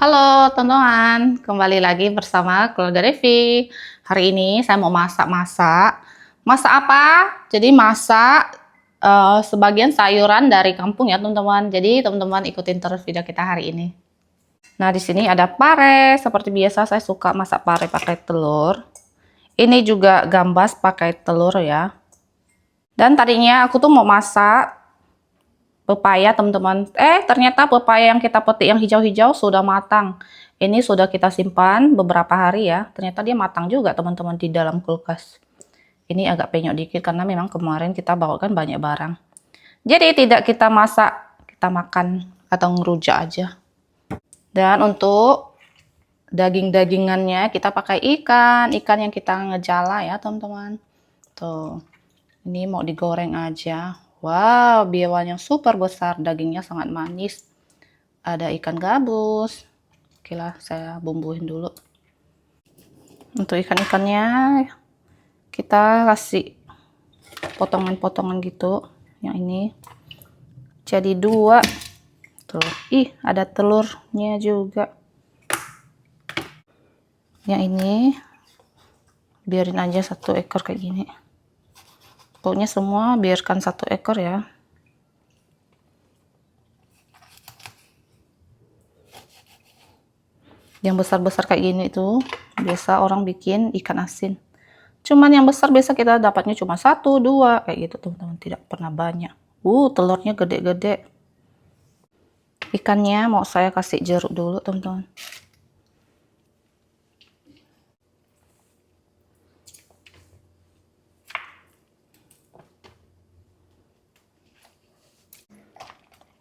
Halo teman-teman, kembali lagi bersama keluarga Devi. Hari ini saya mau masak-masak. Masak apa? Jadi masak sebagian sayuran dari kampung ya teman-teman. Jadi teman-teman ikutin terus video kita hari ini. Nah di sini ada pare. Seperti biasa saya suka masak pare pakai telur. Ini juga gambas pakai telur ya. Dan tadinya aku tuh mau masak pepaya teman-teman, ternyata pepaya yang kita petik yang hijau-hijau sudah matang. Ini sudah kita simpan beberapa hari ya, ternyata dia matang juga teman-teman di dalam kulkas. Ini agak penyok dikit karena memang kemarin kita bawakan banyak barang, jadi tidak kita masak, kita makan atau ngerujak aja. Dan untuk daging-dagingannya kita pakai ikan yang kita ngejala ya teman-teman. Tuh, ini mau digoreng aja. Wow, bawang yang super besar, dagingnya sangat manis. Ada ikan gabus. Oke lah, saya bumbuin dulu. Untuk ikan-ikannya kita kasih potongan-potongan gitu. Yang ini jadi 2. Tuh, ada telurnya juga. Yang ini biarin aja 1 ekor kayak gini. Pokoknya semua biarkan 1 ekor ya. Yang besar-besar kayak gini itu biasa orang bikin ikan asin. Cuman yang besar biasa kita dapatnya cuma 1, 2 kayak gitu teman-teman, tidak pernah banyak. Telurnya gede-gede. Ikannya mau saya kasih jeruk dulu teman-teman.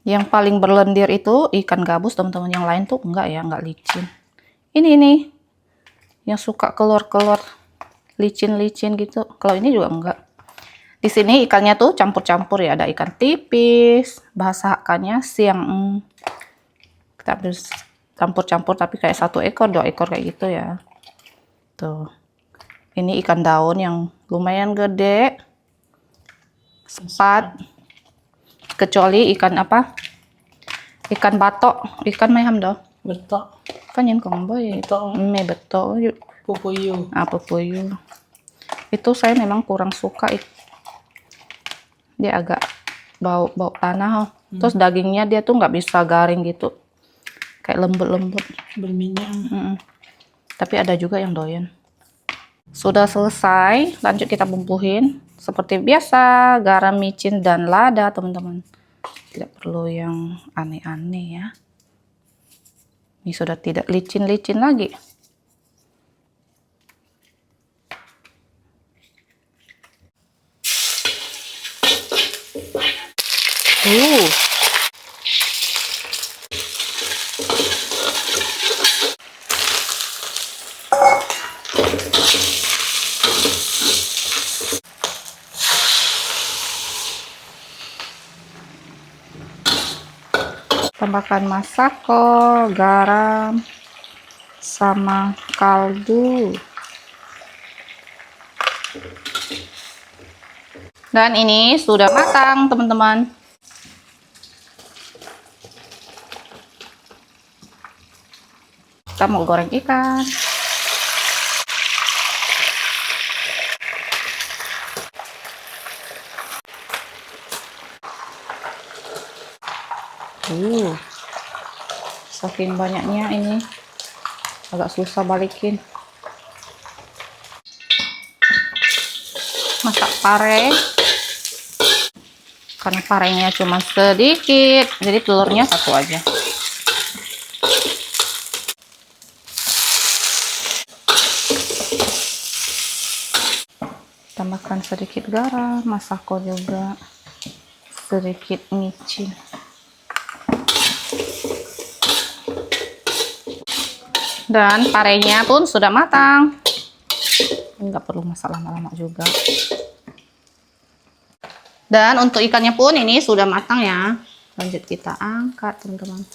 Yang paling berlendir itu ikan gabus teman-teman, yang lain tuh enggak ya, enggak licin. Ini yang suka keluar-keluar licin-licin gitu. Kalau ini juga enggak. Di sini ikannya tuh campur-campur ya, ada ikan tipis, bahasa ikannya siang. Kita harus campur-campur tapi kayak 1 ekor, 2 ekor kayak gitu ya. Tuh. Ini ikan daun yang lumayan gede. Sepat. Kecuali ikan apa? Ikan batok, ikan mayam doh. Betok. Kan yang kongboy. Betok. Betok. Pupuyu. Pupuyu. Itu saya memang kurang suka. Dia agak bau tanah. Terus dagingnya dia tuh nggak bisa garing gitu. Kayak lembut-lembut. Berminyak. Tapi ada juga yang doyan. Sudah selesai, lanjut kita bumbuin. Seperti biasa, garam, micin, dan lada teman-teman. Tidak perlu yang aneh-aneh ya. Ini sudah tidak licin-licin lagi. Tambahkan masako, garam, sama kaldu. Dan ini sudah matang teman-teman. Kita mau goreng ikan. Saking banyaknya ini agak susah balikin. Masak pare, karena parenya cuma sedikit, jadi telurnya 1 aja. Tambahkan sedikit garam, masako juga, sedikit micin. Dan parenya pun sudah matang. Nggak perlu masak lama-lama juga. Dan untuk ikannya pun ini sudah matang ya. Lanjut kita angkat teman-teman.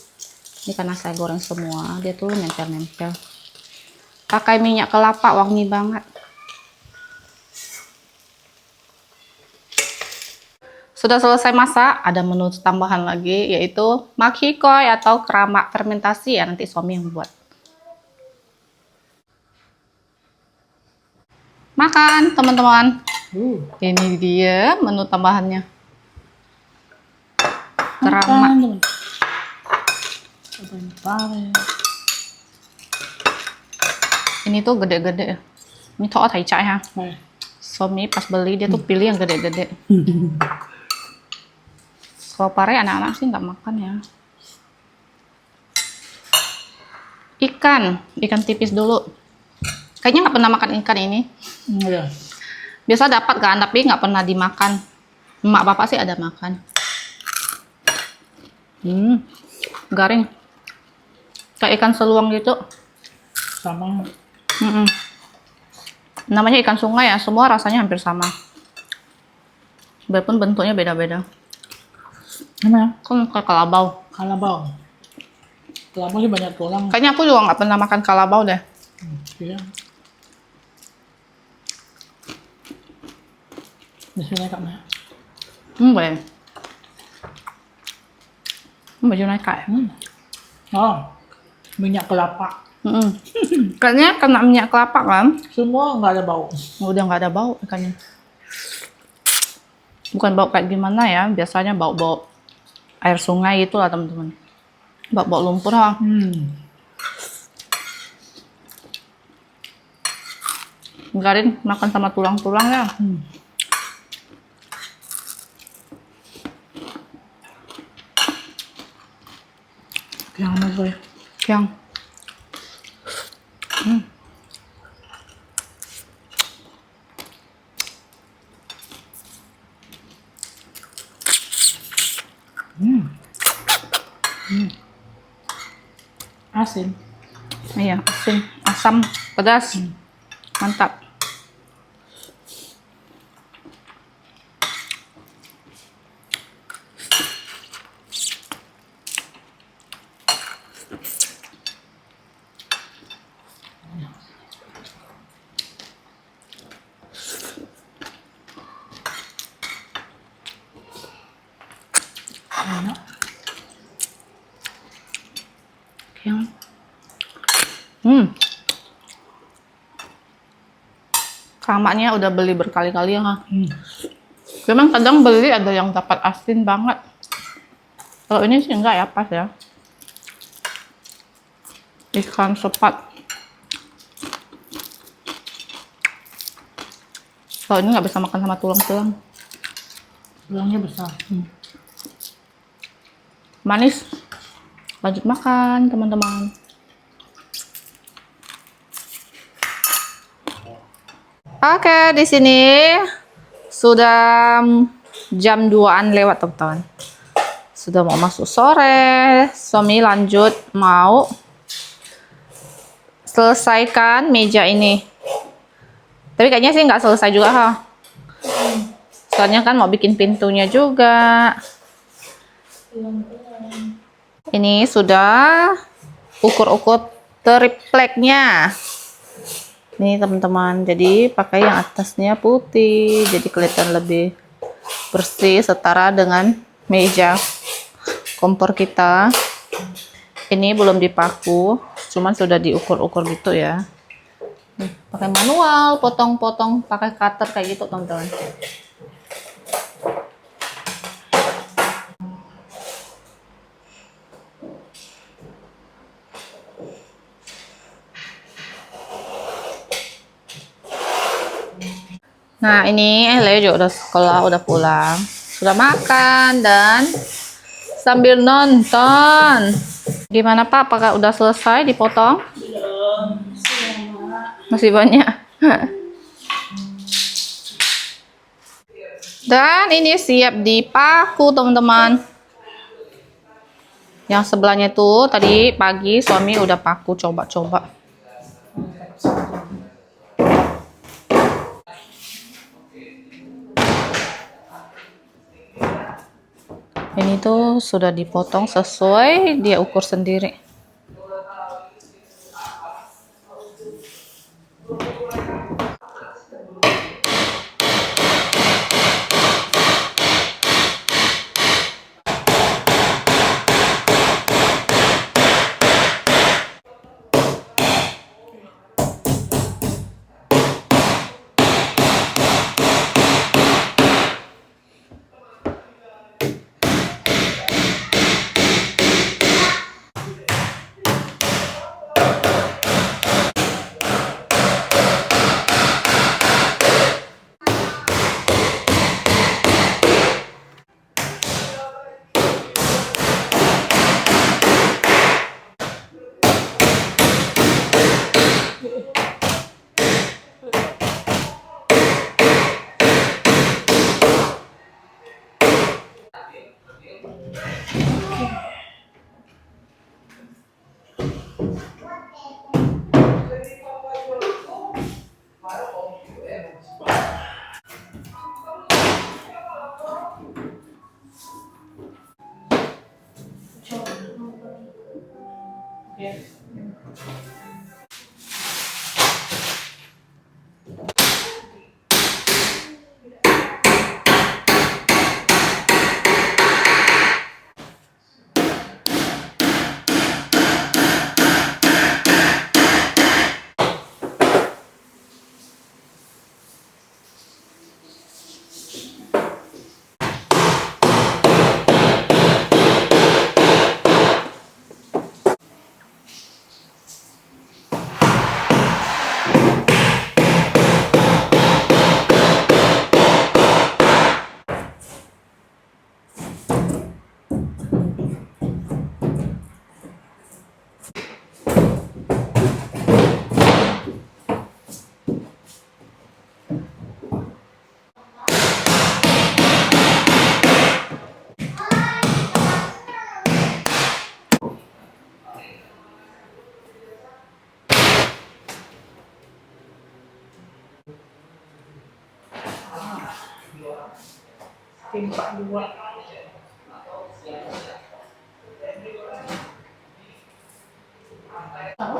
Ini karena saya goreng semua, dia tuh nempel-nempel. Pakai minyak kelapa, wangi banget. Sudah selesai masak, ada menu tambahan lagi yaitu makhikoi atau keramak fermentasi ya, nanti suami yang buat. Makan teman-teman. Ini dia menu tambahannya. Keramak. Ini tuh gede-gede. Ini toh thai cai ha. Suami pas beli dia tuh pilih yang gede-gede. Kalau pare anak-anak sih nggak makan ya. Ikan tipis dulu. Kayaknya nggak pernah makan ikan ini. Iya. Biasa dapat kan, tapi nggak pernah dimakan. Emak bapak sih ada makan. Garing. Kayak ikan seluang gitu. Sama. Namanya ikan sungai ya, semua rasanya hampir sama. Walaupun bentuknya beda-beda. Mana? Kan kayak kalabau. Kalabau. Kalabau sih banyak tulang. Kayaknya aku juga nggak pernah makan kalabau deh. Iya. Di sini Kak Maya. Boleh. Baju naik kayak. Oh, minyak kelapa. Kayaknya kena minyak kelapa kan? Semua nggak ada bau. Udah nggak ada bau ikannya. Bukan bau kayak gimana ya? Biasanya bau-bau air sungai itu lah teman-teman. Bau-bau lumpur ha. Garin makan sama tulang-tulangnya. Yang mana gue? Yang Asin. iya, asin, asam, pedas. Mantap. Enak. Yang keramaknya udah beli berkali-kali ya. Memang kadang beli ada yang dapat asin banget. Kalau ini sih enggak ya, pas ya. Ikan sepat. Kalau ini nggak bisa makan sama tulang-tulang. Tulangnya besar. Manis. Lanjut makan, teman-teman. Oke, di sini sudah jam 2-an lewat, teman-teman. Sudah mau masuk sore. Suami lanjut mau selesaikan meja ini. Tapi kayaknya sih nggak selesai juga, ha. Soalnya kan mau bikin pintunya juga. Ini sudah ukur-ukur tripleknya. Ini teman-teman, jadi pakai yang atasnya putih, jadi kelihatan lebih bersih setara dengan meja kompor kita. Ini belum dipaku, cuman sudah diukur-ukur gitu ya. Pakai manual, potong-potong pakai cutter kayak gitu teman-teman. Nah ini Leo juga udah sekolah, udah pulang, sudah makan dan sambil nonton. Gimana Pak? Apakah udah selesai dipotong? Masih banyak. Dan ini siap dipaku teman-teman. Yang sebelahnya tuh tadi pagi suami udah paku coba-coba. Ini tuh sudah dipotong sesuai dia ukur sendiri. Timpa dua. Tahu?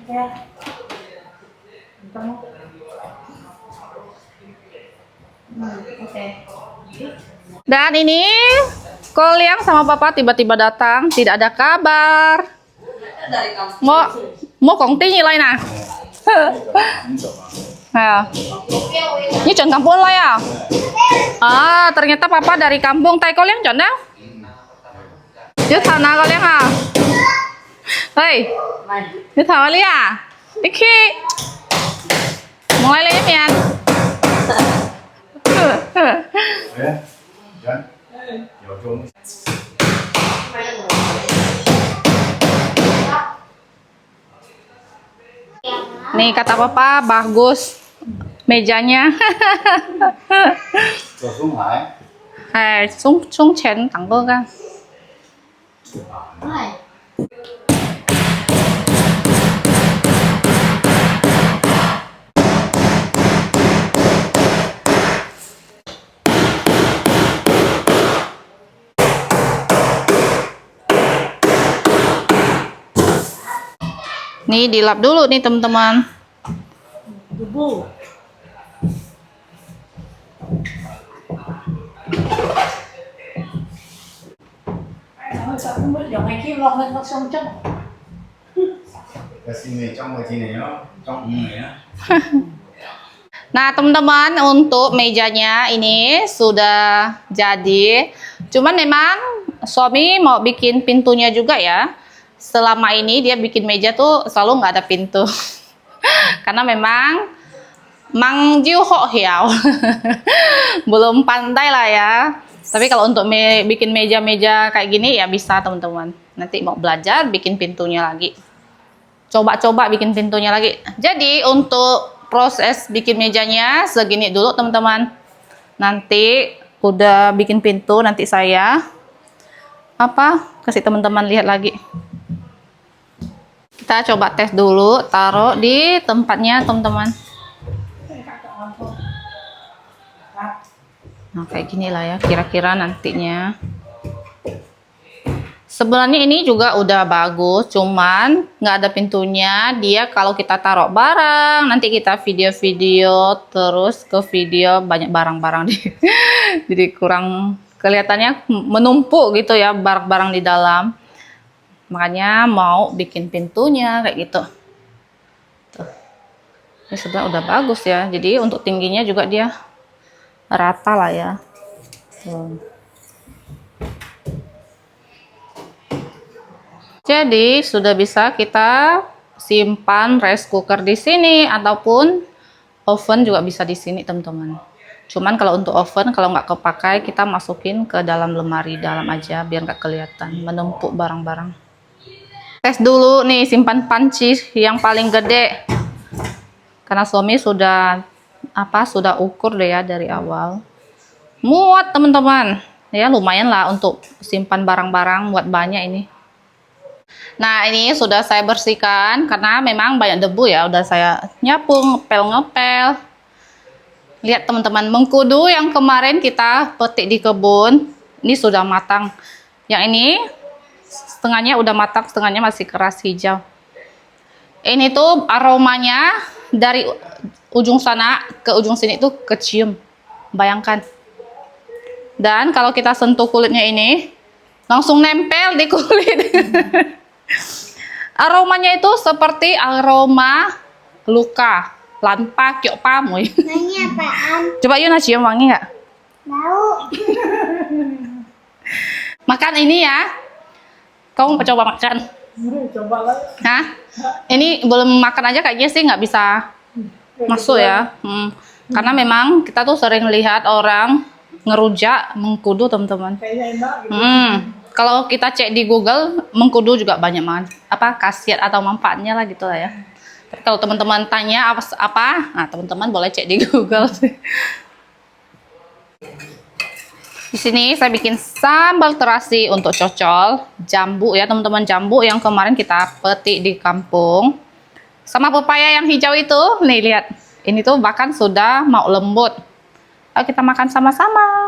Oke. Bentar mau. Oke. Dan ini Koliang sama Papa tiba-tiba datang, tidak ada kabar. Mau konting lain ah. Nah, ini John kampung lah ya. Ah, ternyata Papa dari kampung. Tai Koliang John dah. Dia sana Koliang ah. Hei, dia tahu li à? Iki, mulai lagi mian. Nih kata Papa bagus mejanya. Sung sung chen tặng cô kan. Nih dilap dulu nih teman-teman. Debu. Sao không biết giờ ngày kia lọt lên xong chân. Nah teman-teman, untuk mejanya ini sudah jadi. Cuman memang suami mau bikin pintunya juga ya. Selama ini dia bikin meja tuh selalu nggak ada pintu. Karena memang Mang Jiu Ho Hiao belum pandai lah ya. Tapi kalau untuk bikin meja-meja kayak gini ya bisa teman-teman. Nanti mau belajar bikin pintunya lagi. Coba-coba bikin pintunya lagi. Jadi untuk proses bikin mejanya segini dulu teman-teman. Nanti udah bikin pintu nanti saya kasih teman-teman lihat lagi. Kita coba tes dulu, taruh di tempatnya teman-teman. Nah kayak gini lah ya kira-kira nantinya. Sebenarnya ini juga udah bagus, cuman nggak ada pintunya. Dia kalau kita taruh barang, nanti kita video-video terus ke video banyak barang-barang di, jadi kurang kelihatannya menumpuk gitu ya barang-barang di dalam. Makanya mau bikin pintunya kayak gitu. Tuh. Ini sebenarnya udah bagus ya. Jadi untuk tingginya juga dia rata lah ya. Tuh. Jadi sudah bisa kita simpan rice cooker di sini ataupun oven juga bisa di sini teman-teman. Cuman kalau untuk oven kalau nggak kepakai kita masukin ke dalam lemari dalam aja biar nggak kelihatan menumpuk barang-barang. Tes dulu nih simpan panci yang paling gede. Karena suami sudah sudah ukur deh ya dari awal. Muat teman-teman. Ya lumayan lah untuk simpan barang-barang muat banyak ini. Nah ini sudah saya bersihkan karena memang banyak debu ya. Udah saya nyapu, ngepel-ngepel. Lihat teman-teman, mengkudu yang kemarin kita petik di kebun. Ini sudah matang. Yang ini setengahnya udah matang, setengahnya masih keras hijau. Ini tuh aromanya dari ujung sana ke ujung sini tuh kecium. Bayangkan. Dan kalau kita sentuh kulitnya ini, langsung nempel di kulit. Aromanya itu seperti aroma luka, lampa kyok pamoy. Nanya apaan? Coba Yuna cium wangi nggak? Tahu. Makan ini ya. Kamu mau coba makan? Coba lah. Hah? Ini belum makan aja kayaknya sih nggak bisa masuk ya. Karena memang kita tuh sering lihat orang ngerujak mengkudu teman-teman. Kayaknya enak gitu. Kalau kita cek di Google, mengkudu juga banyak khasiat atau manfaatnya lah gitu lah ya. Tapi kalau teman-teman tanya nah teman-teman boleh cek di Google. Di sini saya bikin sambal terasi untuk cocol jambu ya teman-teman, jambu yang kemarin kita petik di kampung. Sama pepaya yang hijau itu, nih lihat. Ini tuh bahkan sudah mau lembut. Ayo kita makan sama-sama.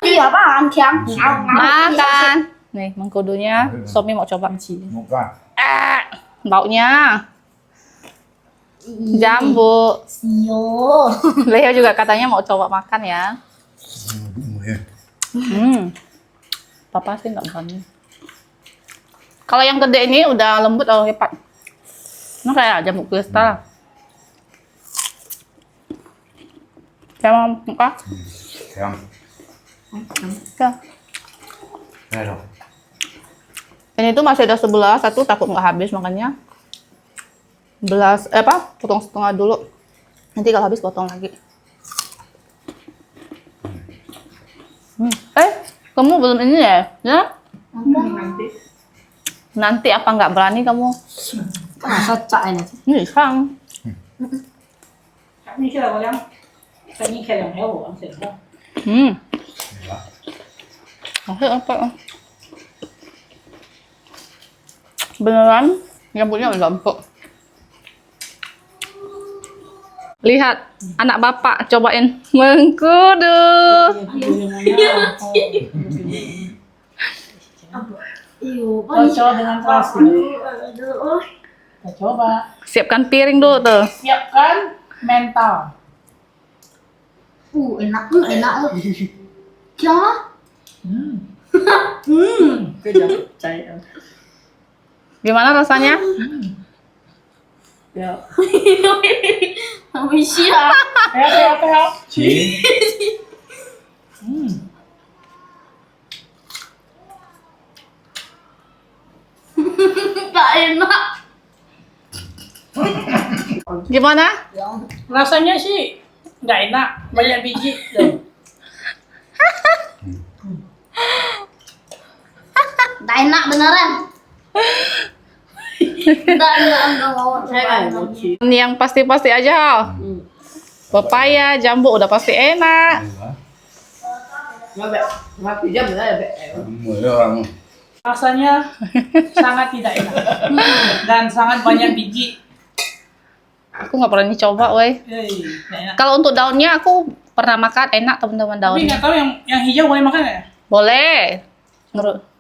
Iya apaan Kiang? Makan. Nih, mengkudunya. Somi mau coba. Muka. Baunya. Jambu. Yo. Leo juga katanya mau coba makan ya. Papa sih nggak berani. Kalau yang gede ini udah lembut atau hebat. Nó kayak jambu kristal. Saya mau muka. Yang. Ya. Ayo. Ini tuh masih ada 11, satu takut nggak habis makanya potong setengah dulu. Nanti kalau habis potong lagi. Kamu belum ini ya? Ya? Nanti apa nggak berani kamu? Sacak ini. Ini sang. Ini kira kalian. Ini kira yang hewan sih. Oke, apa? Beneran, rambutnya udah empuk. Lihat, anak bapak cobain mengkudu. Coba dengan keras. Kita coba. Siapkan piring dulu tuh. Siapkan mental. Enak Kiang. Percaya. Gimana rasanya? Ya. Habis Kayak. Ci. Gak enak. Gimana? Rasanya sih nggak enak, banyak biji. Gak enak beneran. Enggak mau. Ini yang pasti-pasti aja, Hal. Pepaya, jambu udah pasti enak. Rasanya sangat tidak enak dan sangat banyak biji. Aku nggak pernah coba, weh. Nggak enak. Kalau untuk daunnya aku pernah makan, enak teman-teman Tapi daunnya. nggak tahu yang hijau boleh makan nggak ya? Boleh.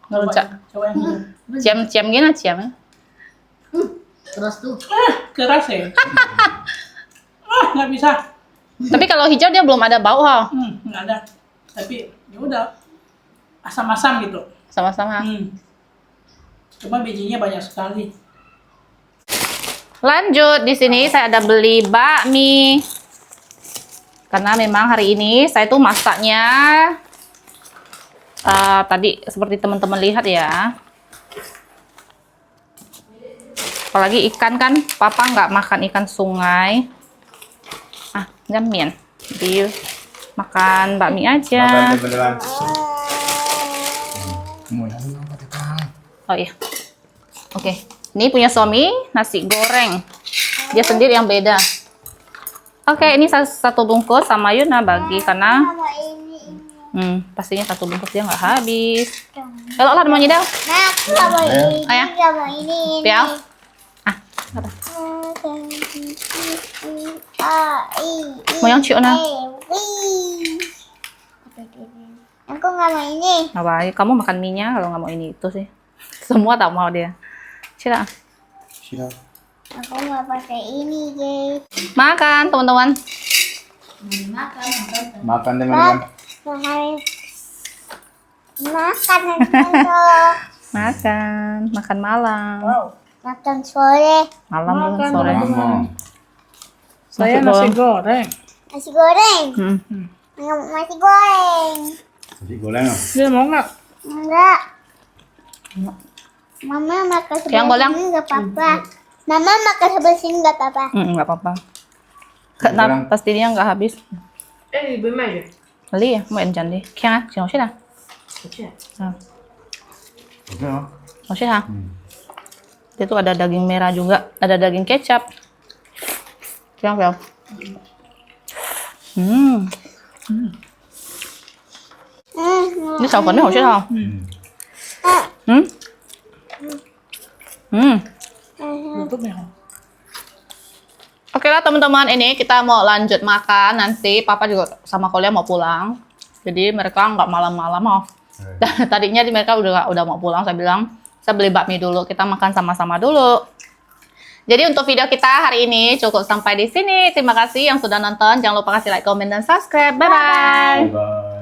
Ngerujak. Coba yang hijau. Ciam-ciam gini, ciam ya. Terus tuh. Keras ya. Nggak bisa. Tapi kalau hijau dia belum ada bau, Hal. Nggak ada. Tapi ya udah asam-asam gitu. Sama-sama. Cuma bijinya banyak sekali. Lanjut, di sini saya ada beli bakmi. Karena memang hari ini saya tuh masaknya tadi seperti teman-teman lihat ya. Apalagi ikan kan, papa nggak makan ikan sungai. Jangan jadi makan bakmi aja. Makan beneran. Oh iya. Oke. Ini punya suami, nasi goreng. Dia sendiri yang beda. Oke, ini satu bungkus sama Yuna bagi karena pastinya satu bungkus dia nggak habis. Kalau lah mau nyidam. Nah, aku gak mau ini. Ayah. Gak mau ini. Piau. Mau yang cium nah? Aku gak mau ini. Apa? Kamu makan mie-nya kalau nggak mau ini itu sih. Semua tak mau dia. Cila. Siap. Aku mau pakai ini, guys. Makan, teman-teman. Makan teman-teman. Makan. Makan malam. Makan sore. Malam belum Makan, sore. Ngomong. Saya nasi goreng. Nasi goreng. Nasi goreng. Nasi goreng. Dia mau nggak? Enggak. Mama makan Yang sebelah goreng. sini nggak apa-apa. Mama makan sebelah sini nggak apa-apa. Nggak apa-apa. Karena pasti dia nggak habis. Bagaimana? Kali ya, mau enjan deh. Kaya, siapa sih dah? Oke. Mau sih dah? Dia tuh ada daging merah juga, ada daging kecap. Siapa? Ini saupannya mau sih dah? Tutup ya. Oke Oke lah teman-teman, ini kita mau lanjut makan. Nanti papa juga sama Kolia mau pulang. Jadi mereka nggak malam-malam mau. Tadinya mereka udah mau pulang. Saya bilang, saya beli bakmi dulu. Kita makan sama-sama dulu. Jadi untuk video kita hari ini cukup sampai di sini. Terima kasih yang sudah nonton. Jangan lupa kasih like, komen, dan subscribe. Bye-bye. Bye.